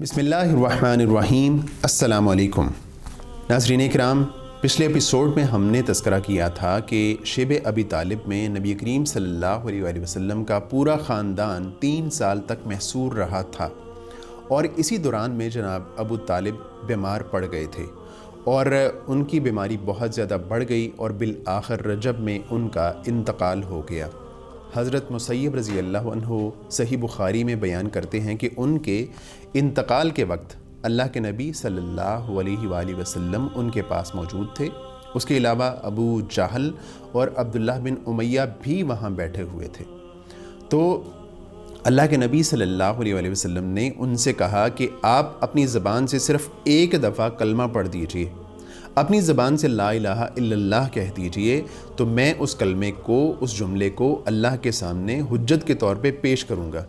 بسم اللہ الرحمن الرحیم۔ السلام علیکم ناظرین اکرام، پچھلے ایپیسوڈ میں ہم نے تذکرہ کیا تھا کہ شیب ابی طالب میں نبی کریم صلی اللہ علیہ وآلہ وسلم کا پورا خاندان 3 سال تک محصور رہا تھا، اور اسی دوران میں جناب ابو طالب بیمار پڑ گئے تھے اور ان کی بیماری بہت زیادہ بڑھ گئی اور بالآخر رجب میں ان کا انتقال ہو گیا۔ حضرت مسیب رضی اللہ عنہ صحیح بخاری میں بیان کرتے ہیں کہ ان کے انتقال کے وقت اللہ کے نبی صلی اللہ علیہ وآلہ وسلم ان کے پاس موجود تھے۔ اس کے علاوہ ابو جہل اور عبداللہ بن امیہ بھی وہاں بیٹھے ہوئے تھے۔ تو اللہ کے نبی صلی اللہ علیہ وآلہ وسلم نے ان سے کہا کہ آپ اپنی زبان سے صرف ایک دفعہ کلمہ پڑھ دیجئے، اپنی زبان سے لا الہ الا اللہ کہہ دیجئے، تو میں اس کلمے کو، اس جملے کو اللہ کے سامنے حجت کے طور پہ پیش کروں گا۔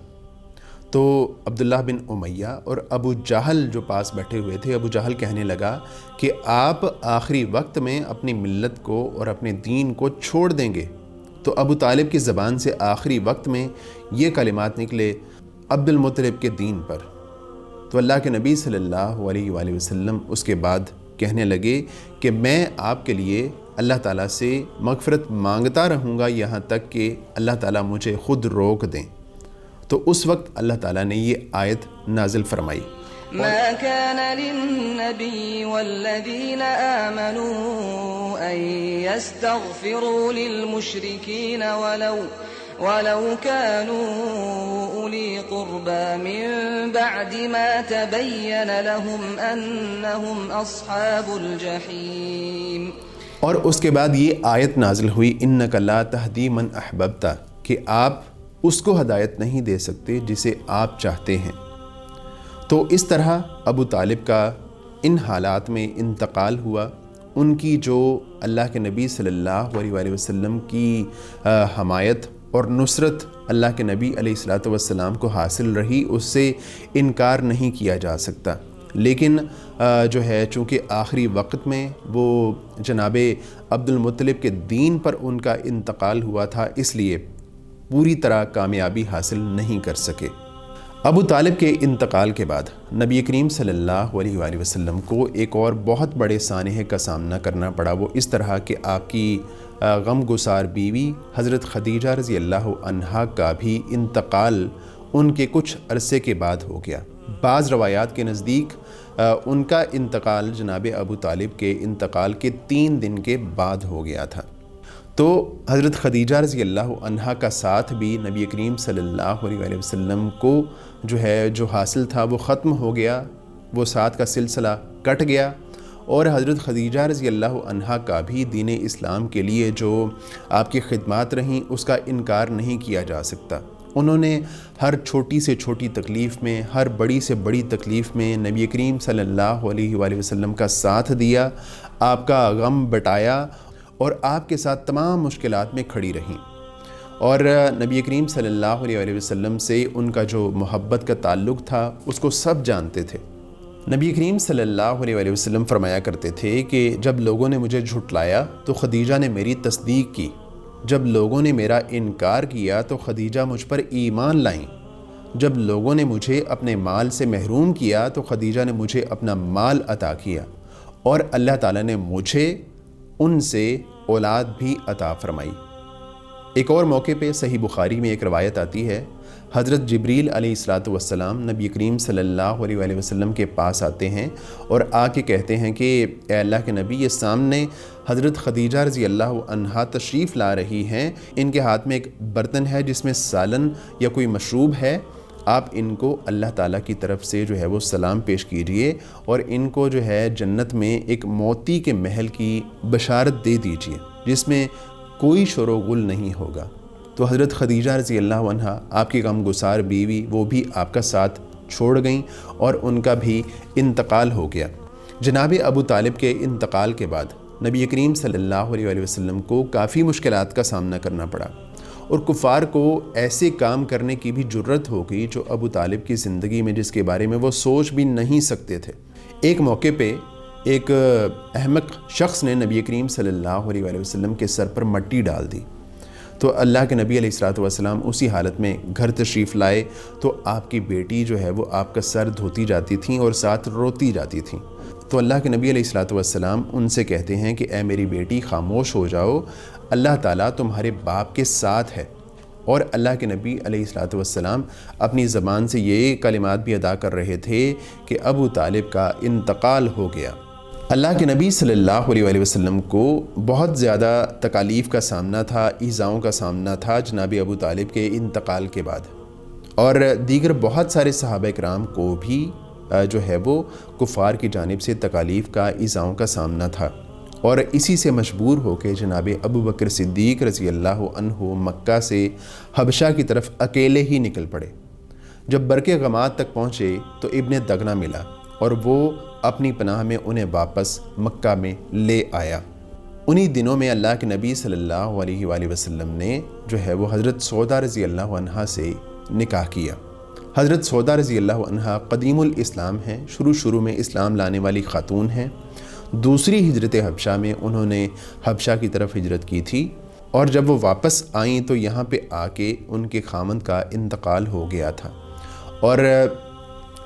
تو عبداللہ بن امیہ اور ابو جہل جو پاس بیٹھے ہوئے تھے، ابو جہل کہنے لگا کہ آپ آخری وقت میں اپنی ملت کو اور اپنے دین کو چھوڑ دیں گے۔ تو ابو طالب کی زبان سے آخری وقت میں یہ کلمات نکلے، عبد المطلب کے دین پر۔ تو اللہ کے نبی صلی اللہ علیہ وآلہ وسلم اس کے بعد کہنے لگے کہ میں آپ کے لیے اللہ تعالیٰ سے مغفرت مانگتا رہوں گا یہاں تک کہ اللہ تعالیٰ مجھے خود روک دیں۔ تو اس وقت اللہ تعالیٰ نے یہ آیت نازل فرمائی، ما كان للنبي والذين آمنوا أن يستغفروا للمشركين ولو كانوا أولي قربى من بعد ما تبين لهم أنهم أصحاب الجحيم۔ اور اس کے بعد یہ آیت نازل ہوئی، انک لا تہدی من احببت، کہ آپ اس کو ہدایت نہیں دے سکتے جسے آپ چاہتے ہیں۔ تو اس طرح ابو طالب کا ان حالات میں انتقال ہوا۔ ان کی جو اللہ کے نبی صلی اللہ علیہ وآلہ وسلم کی حمایت اور نصرت اللہ کے نبی علیہ الصلوۃ والسلام کو حاصل رہی، اس سے انکار نہیں کیا جا سکتا۔ لیکن جو ہے چونکہ آخری وقت میں وہ جناب عبد المطلب کے دین پر ان کا انتقال ہوا تھا، اس لیے پوری طرح کامیابی حاصل نہیں کر سکے۔ ابو طالب کے انتقال کے بعد نبی کریم صلی اللہ علیہ وآلہ وسلم کو ایک اور بہت بڑے سانحے کا سامنا کرنا پڑا۔ وہ اس طرح کہ آپ کی غم گسار بیوی حضرت خدیجہ رضی اللہ عنہا کا بھی انتقال ان کے کچھ عرصے کے بعد ہو گیا۔ بعض روایات کے نزدیک ان کا انتقال جناب ابو طالب کے انتقال کے 3 دن کے بعد ہو گیا تھا۔ تو حضرت خدیجہ رضی اللہ عنہا کا ساتھ بھی نبی کریم صلی اللہ علیہ وآلہ وسلم کو جو حاصل تھا وہ ختم ہو گیا، وہ ساتھ کا سلسلہ کٹ گیا، اور حضرت خدیجہ رضی اللہ عنہا کا بھی دین اسلام کے لیے جو آپ کی خدمات رہیں اس کا انکار نہیں کیا جا سکتا۔ انہوں نے ہر چھوٹی سے چھوٹی تکلیف میں، ہر بڑی سے بڑی تکلیف میں نبی کریم صلی اللہ علیہ وآلہ وسلم کا ساتھ دیا، آپ کا غم بٹایا اور آپ کے ساتھ تمام مشکلات میں کھڑی رہیں۔ اور نبی کریم صلی اللہ علیہ وآلہ وسلم سے ان کا جو محبت کا تعلق تھا اس کو سب جانتے تھے۔ نبی کریم صلی اللہ علیہ وآلہ وسلم فرمایا کرتے تھے کہ جب لوگوں نے مجھے جھٹلایا تو خدیجہ نے میری تصدیق کی، جب لوگوں نے میرا انکار کیا تو خدیجہ مجھ پر ایمان لائیں، جب لوگوں نے مجھے اپنے مال سے محروم کیا تو خدیجہ نے مجھے اپنا مال عطا کیا، اور اللہ تعالیٰ نے مجھے ان سے اولاد بھی عطا فرمائی۔ ایک اور موقع پہ صحیح بخاری میں ایک روایت آتی ہے، حضرت جبریل علیہ الصلوۃ والسلام نبی کریم صلی اللہ علیہ وآلہ وسلم کے پاس آتے ہیں اور آ کے کہتے ہیں کہ اے اللہ کے نبی، یہ سامنے حضرت خدیجہ رضی اللہ عنہا تشریف لا رہی ہیں، ان کے ہاتھ میں ایک برتن ہے جس میں سالن یا کوئی مشروب ہے، آپ ان کو اللہ تعالیٰ کی طرف سے جو ہے وہ سلام پیش کیجئے اور ان کو جو ہے جنت میں ایک موتی کے محل کی بشارت دے دیجئے جس میں کوئی شور و غل نہیں ہوگا۔ تو حضرت خدیجہ رضی اللہ عنہا، آپ کی غم گسار بیوی، وہ بھی آپ کا ساتھ چھوڑ گئیں اور ان کا بھی انتقال ہو گیا۔ جناب ابو طالب کے انتقال کے بعد نبی کریم صلی اللہ علیہ وآلہ وسلم کو کافی مشکلات کا سامنا کرنا پڑا، اور کفار کو ایسے کام کرنے کی بھی جرت ہو گئی جو ابو طالب کی زندگی میں جس کے بارے میں وہ سوچ بھی نہیں سکتے تھے۔ ایک موقع پہ ایک احمق شخص نے نبی کریم صلی اللہ علیہ وآلہ وسلم کے سر پر مٹی ڈال دی، تو اللہ کے نبی علیہ الصلوۃ والسلام اسی حالت میں گھر تشریف لائے تو آپ کی بیٹی جو ہے وہ آپ کا سر دھوتی جاتی تھیں اور ساتھ روتی جاتی تھیں۔ تو اللہ کے نبی علیہ الصلوۃ والسلام ان سے کہتے ہیں کہ اے میری بیٹی خاموش ہو جاؤ، اللہ تعالیٰ تمہارے باپ کے ساتھ ہے۔ اور اللہ کے نبی علیہ الصلوۃ والسلام اپنی زبان سے یہ کلمات بھی ادا کر رہے تھے کہ ابو طالب کا انتقال ہو گیا۔ اللہ کے نبی صلی اللہ علیہ وآلہ وسلم کو بہت زیادہ تکالیف کا سامنا تھا، ایذاؤں کا سامنا تھا جناب ابو طالب کے انتقال کے بعد، اور دیگر بہت سارے صحابہ کرام کو بھی جو ہے وہ کفار کی جانب سے تکالیف کا، ایذاؤں کا سامنا تھا، اور اسی سے مجبور ہو کے جناب ابو بکر صدیق رضی اللہ عنہ مکہ سے حبشہ کی طرف اکیلے ہی نکل پڑے۔ جب برق غماد تک پہنچے تو ابن دغنہ ملا اور وہ اپنی پناہ میں انہیں واپس مکہ میں لے آیا۔ انہی دنوں میں اللہ کے نبی صلی اللہ علیہ وآلہ وسلم نے جو ہے وہ حضرت سودا رضی اللہ عنہا سے نکاح کیا۔ حضرت سودا رضی اللہ عنہا قدیم الاسلام ہیں، شروع میں اسلام لانے والی خاتون ہیں۔ دوسری ہجرت حبشہ میں انہوں نے حبشہ کی طرف ہجرت کی تھی، اور جب وہ واپس آئیں تو یہاں پہ آ کے ان کے خامند کا انتقال ہو گیا تھا، اور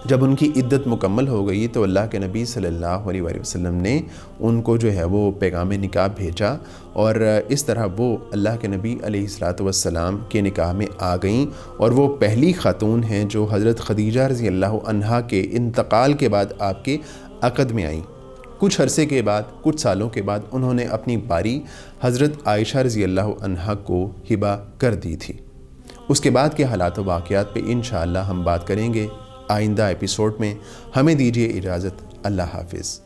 جب ان کی عدت مکمل ہو گئی تو اللہ کے نبی صلی اللہ علیہ وآلہ وسلم نے ان کو جو ہے وہ پیغام نکاح بھیجا، اور اس طرح وہ اللہ کے نبی علیہ الصلوۃ والسلام کے نکاح میں آ گئیں، اور وہ پہلی خاتون ہیں جو حضرت خدیجہ رضی اللہ عنہا کے انتقال کے بعد آپ کے عقد میں آئیں۔ کچھ عرصے کے بعد، کچھ سالوں کے بعد انہوں نے اپنی باری حضرت عائشہ رضی اللہ عنہا کو ہبہ کر دی تھی۔ اس کے بعد کے حالات و واقعات پہ انشاءاللہ ہم بات کریں گے آئندہ ایپیسوڈ میں۔ ہمیں دیجیے اجازت، اللہ حافظ۔